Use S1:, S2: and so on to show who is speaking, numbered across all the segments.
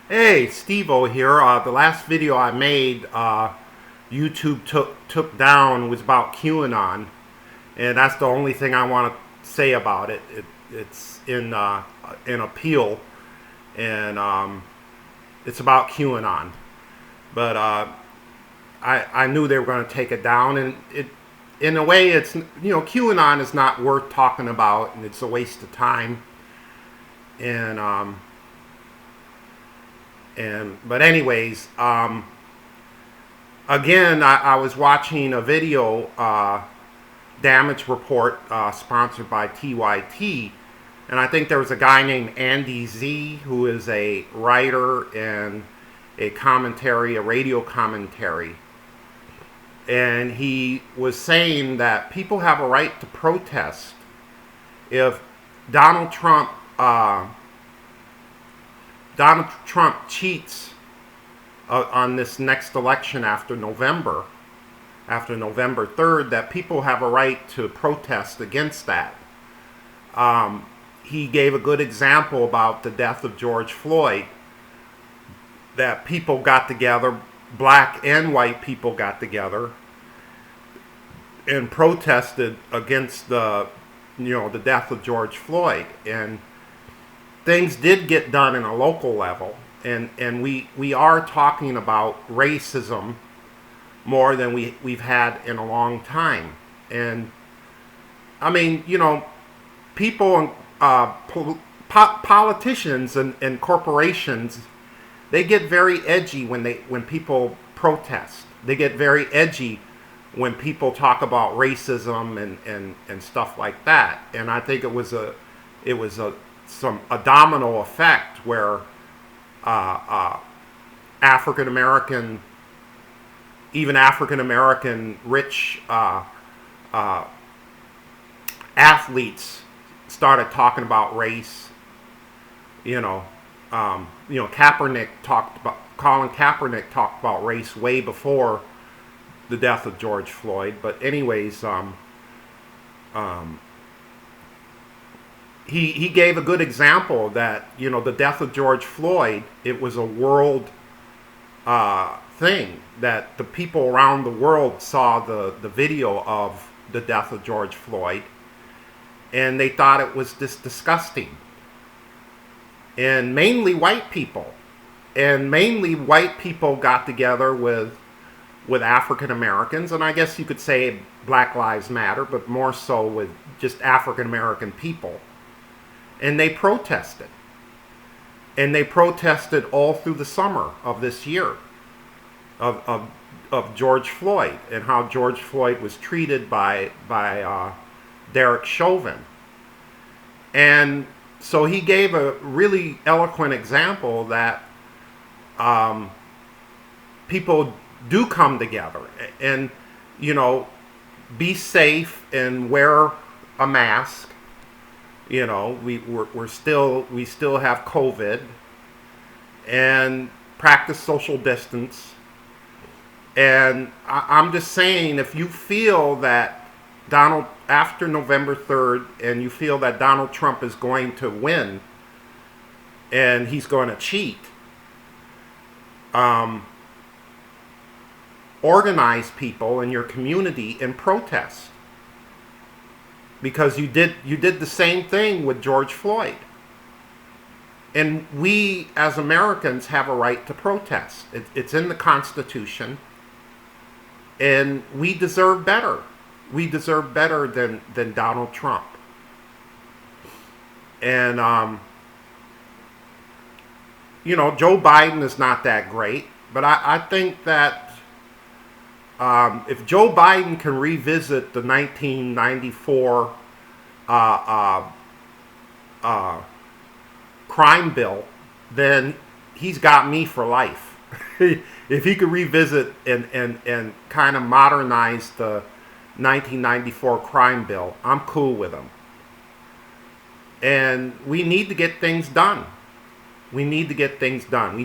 S1: Hey, Stevo here. The last video I made, YouTube took down was about QAnon, and that's the only thing I want to say about it. It's in appeal, and it's about QAnon. But I knew they were going to take it down, and it in a way QAnon is not worth talking about, and it's a waste of time. And but anyways, again, I was watching a video, damage report, sponsored by TYT, and I think there was a guy named Andy Z who is a writer and a radio commentary, and he was saying that people have a right to protest if Donald Trump uh, Donald Trump cheats on this next election after November 3rd, that people have a right to protest against that. He gave a good example about the death of George Floyd, that people got together, black and white people got together, and protested against the death of George Floyd. And things did get done in a local level, and we are talking about racism more than we've had in a long time. And I mean, people, politicians and corporations, they get very edgy when people protest. They get very edgy when people talk about racism and stuff like that. And I think it was a domino effect where African American, even African American rich athletes started talking about race. Colin Kaepernick talked about race way before the death of George Floyd. But anyways, he gave a good example that the death of George Floyd, it was a world thing, that the people around the world saw the video of the death of George Floyd, and they thought it was just disgusting. And mainly white people got together with African Americans, and I guess you could say Black Lives Matter, but more so with just African American people. And they protested. And they protested all through the summer of this year of George Floyd, and how George Floyd was treated by Derek Chauvin. And so he gave a really eloquent example that people do come together and be safe and wear a mask. We still have COVID, and practice social distance. And I'm just saying, if you feel that after November 3rd, and you feel that Donald Trump is going to win and he's going to cheat, organize people in your community and protest. Because you did the same thing with George Floyd. And we as Americans have a right to protest. It's in the Constitution. And we deserve better. We deserve better than Donald Trump. And Joe Biden is not that great, but I think that if Joe Biden can revisit the 1994 crime bill, then he's got me for life. If he could revisit and kind of modernize the 1994 crime bill, I'm cool with him. And we need to get things done. We need to get things done.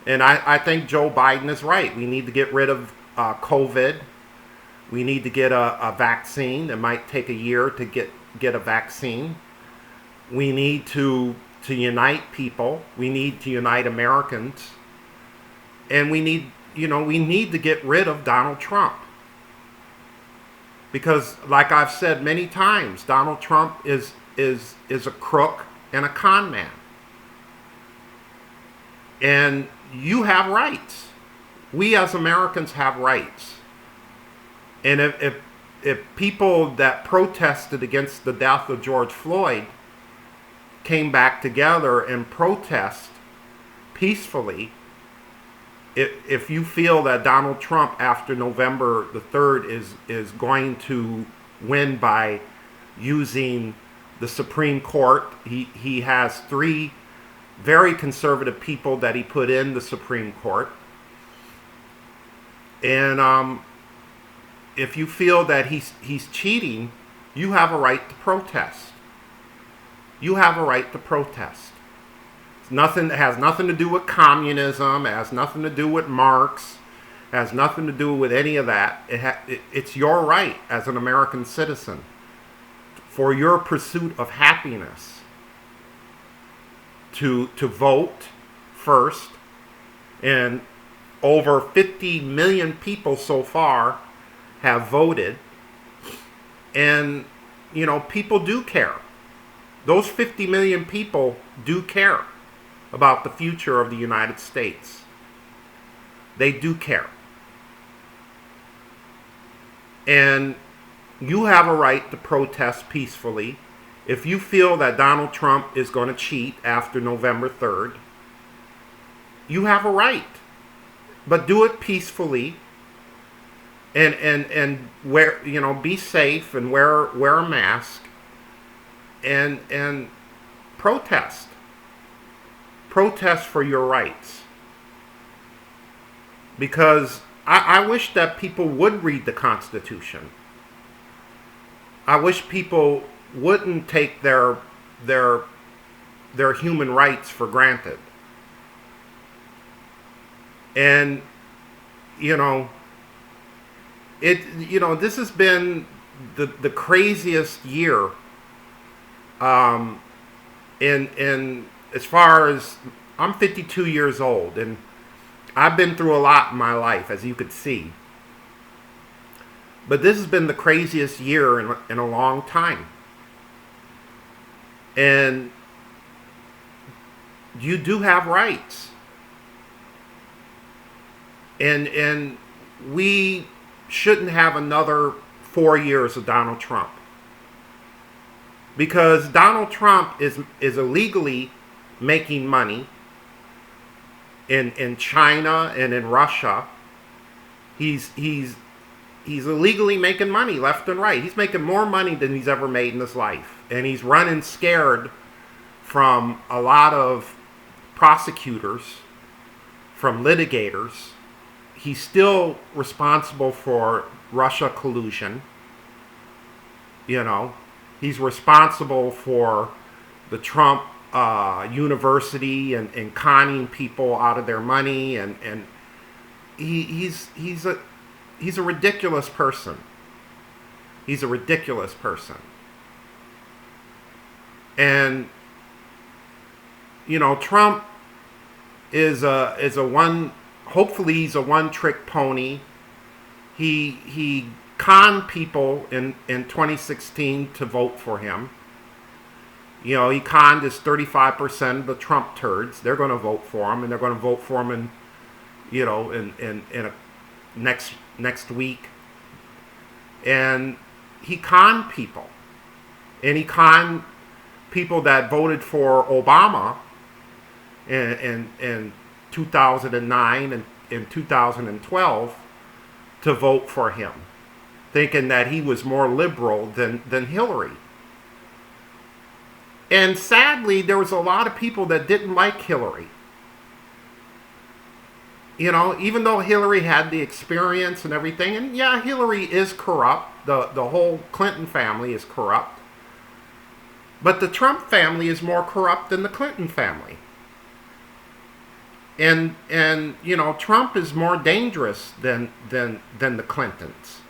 S1: And I think Joe Biden is right. We need to get rid of COVID. We need to get a vaccine. It might take a year to get a vaccine. We need to to unite people. We need to unite Americans. And we need to get rid of Donald Trump. Because, like I've said many times, Donald Trump is a crook and a con man. And you have rights. We as Americans have rights. And if people that protested against the death of George Floyd came back together and protest peacefully, if you feel that Donald Trump after November the 3rd is going to win by using the Supreme Court, he has 3 very conservative people that he put in the Supreme Court. And if you feel that he's cheating, you have a right to protest. You have a right to protest. It has nothing to do with communism. It has nothing to do with Marx. It has nothing to do with any of that. It's your right as an American citizen for your pursuit of happiness to vote first. And over 50 million people so far have voted. And, people do care. Those 50 million people do care about the future of the United States. They do care. And you have a right to protest peacefully. If you feel that Donald Trump is going to cheat after November 3rd, you have a right. But do it peacefully. And wear, be safe and wear a mask and protest. Protest for your rights. Because I wish that people would read the Constitution. I wish people wouldn't take their human rights for granted. And this has been the craziest year in as far as I'm 52 years old, and I've been through a lot in my life, as you could see. But this has been the craziest year in a long time. And you do have rights. And we shouldn't have another 4 years of Donald Trump. Because Donald Trump is illegally making money in China and in Russia. He's illegally making money left and right. He's making more money than he's ever made in his life. And he's running scared from a lot of prosecutors, from litigators. He's still responsible for Russia collusion. He's responsible for the Trump university and conning people out of their money, and he's a ridiculous person. He's a ridiculous person. And Trump is a one. Hopefully, he's a one-trick pony. He conned people in 2016 to vote for him. He conned his 35% of the Trump turds. They're going to vote for him, and they're going to vote for him in next week. And he conned people. And he conned people that voted for Obama in 2009 and in 2012 to vote for him, thinking that he was more liberal than Hillary. And sadly, there was a lot of people that didn't like Hillary. Even though Hillary had the experience and everything, and yeah, Hillary is corrupt. The whole Clinton family is corrupt. But the Trump family is more corrupt than the Clinton family. And Trump is more dangerous than the Clintons.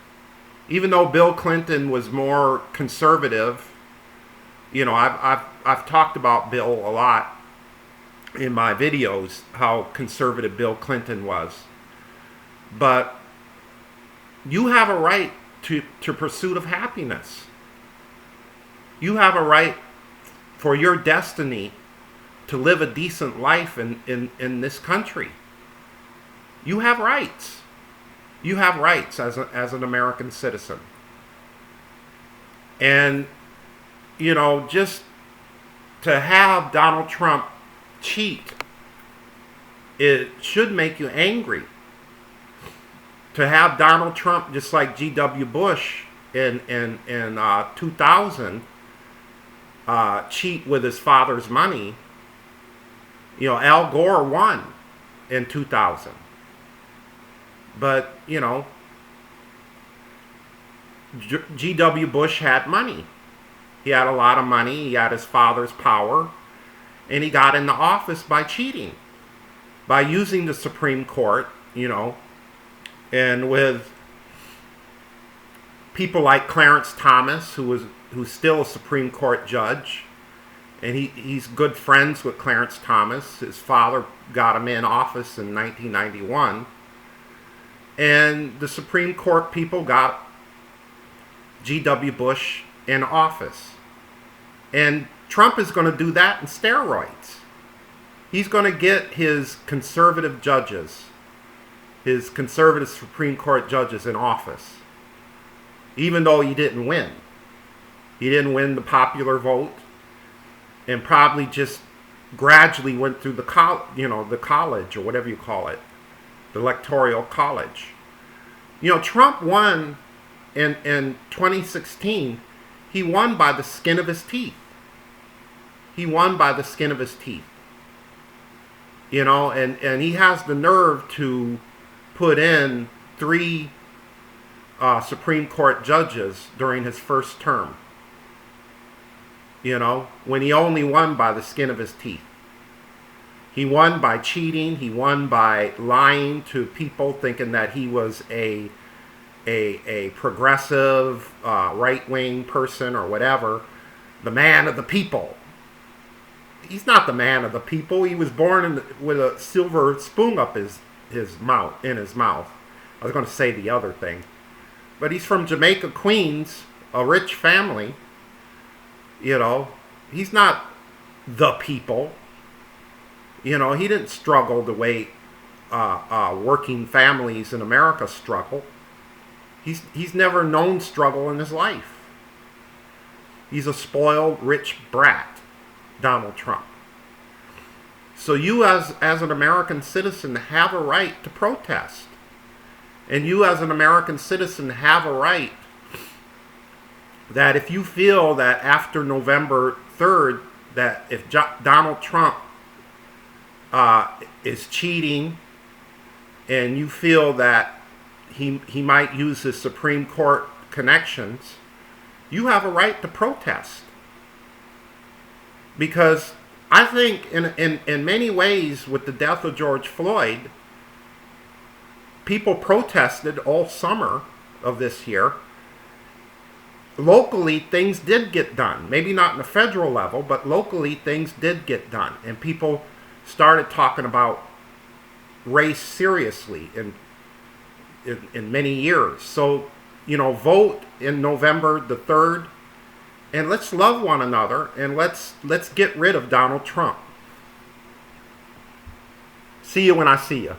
S1: Even though Bill Clinton was more conservative, I've talked about Bill a lot in my videos, how conservative Bill Clinton was. But you have a right to pursuit of happiness. You have a right for your destiny to live a decent life in this country. You have rights. You have rights as an American citizen. And, just to have Donald Trump cheat, it should make you angry. To have Donald Trump, just like G.W. Bush in 2000, cheat with his father's money. Al Gore won in 2000. But, G.W. Bush had money. He had a lot of money. He had his father's power. And he got into office by cheating. By using the Supreme Court, and with people like Clarence Thomas, who's still a Supreme Court judge. And he's good friends with Clarence Thomas. His father got him in office in 1991. And the Supreme Court people got G.W. Bush in office. And Trump is going to do that in steroids. He's going to get his conservative judges, his conservative Supreme Court judges in office, even though he didn't win. He didn't win the popular vote, and probably just gradually went through the college, or whatever you call it, the electoral college. Trump won in 2016. He won by the skin of his teeth. He won by the skin of his teeth. And he has the nerve to put in 3 Supreme Court judges during his first term. When he only won by the skin of his teeth. He won by cheating. He won by lying to people, thinking that he was a progressive, right-wing person or whatever. The man of the people. He's not the man of the people. He was born with a silver spoon up his mouth. I was going to say the other thing. But he's from Jamaica, Queens, a rich family. He's not the people. He didn't struggle the way working families in America struggle. He's never known struggle in his life. He's a spoiled, rich brat, Donald Trump. So you as an American citizen have a right to protest. And you as an American citizen have a right that if you feel that after November 3rd, that if Donald Trump is cheating, and you feel that he might use his Supreme Court connections, you have a right to protest. Because I think in many ways with the death of George Floyd, people protested all summer of this year. Locally, things did get done. Maybe not in the federal level, but locally, things did get done. And people started talking about race seriously in many years. So, vote in November the 3rd, and let's love one another, and let's get rid of Donald Trump. See you when I see you.